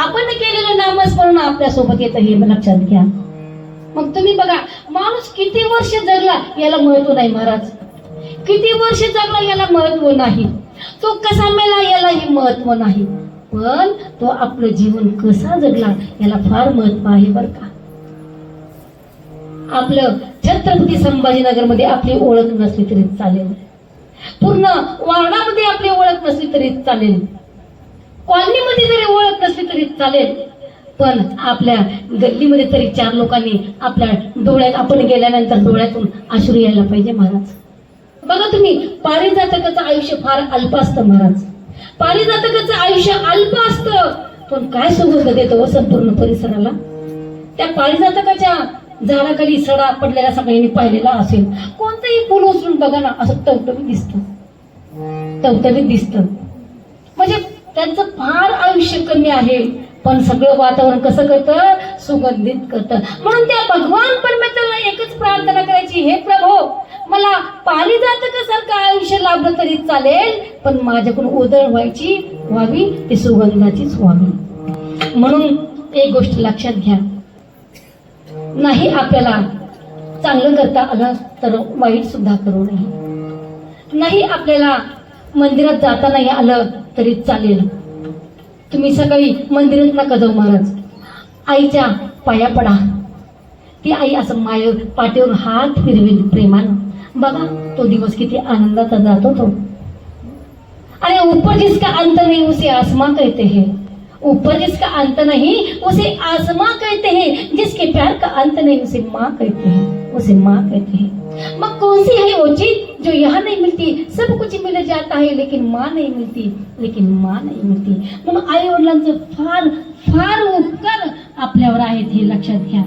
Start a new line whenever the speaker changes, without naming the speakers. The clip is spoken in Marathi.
आपण केलेलं नामस्मरण आपल्या सोबत येतं हे लक्षात घ्या. मग तुम्ही बघा, माणूस किती वर्ष जगला याला महत्व नाही महाराज. किती वर्ष जगला याला महत्व नाही. तो कसा मेला यालाही महत्व नाही. पण तो आपलं जीवन कसा जगला याला फार महत्व आहे बर का. आपलं छत्रपती संभाजीनगर मध्ये आपली ओळख नसली तरी चालेल, पूर्ण वार्डामध्ये आपली ओळख नसली तरी चालेल, कॉलनीमध्ये जरी ओळख नसली तरी चालेल, पण आपल्या गल्लीमध्ये तरी 4 लोकांनी आपल्या डोळ्यात, आपण गेल्यानंतर डोळ्यातून अश्रू यायला पाहिजे महाराज. बघा तुम्ही, पारिजातकाचं आयुष्य फार अल्प असतं महाराज. पारिजातकाचं आयुष्य अल्प असतं, पण काय सुगंध देतो संपूर्ण परिसराला. त्या पारिजातकाच्या झाडाखाली सडा पडलेला सगळ्यांनी पाहिलेला असेल. कोणतंही फुल उचलून बघा ना, असं टवटवीत दिसतं, टवटवीत दिसतं. म्हणजे त्यांचं फार आयुष्य कमी आहे, पण सगळं वातावरण कसं करतं, सुगंधित करतं. म्हणून त्या भगवान परमेश्वराला एकच प्रार्थना करायची, हे प्रभू मला पारिजातकासारखं आयुष्य लाभलं तरी चालेल, पण माझ्याकडून उधळ व्हावी ती सुगंधाचीच व्हावी. म्हणून एक गोष्ट लक्षात घ्या, नाही आपल्याला चांगलं करता आलं तर वाईट सुद्धा करू नये. नाही आपल्याला मंदिरात जाता नाही आलं तरी चालेल. तुम्ही सकाळी मंदिरात नका जाऊ महाराज, आईच्या पाया पडा. ती आई असं पाठीवर हात फिरवेल प्रेमानं. बघा तो दिवस किती आनंदाचा जातो तो. अरे ऊपर जिसका अंत नहीं उसे आसमां कहते हैं, ऊपर जिसका अंत नहीं उसे आसमां कहते हैं, जिसके प्यार का अंत नहीं उसे माँ कहते हैं, उसे माँ कहते हैं. मग कौन सी है वो चीज जो यहाँ नहीं मिलती. सब कुछ मिल जाता है लेकिन माँ नहीं मिलती, लेकिन माँ नहीं मिलती. म्हणून आई वडिलांचं फार फार उपकार आपल्यावर आहेत हे लक्षात घ्या.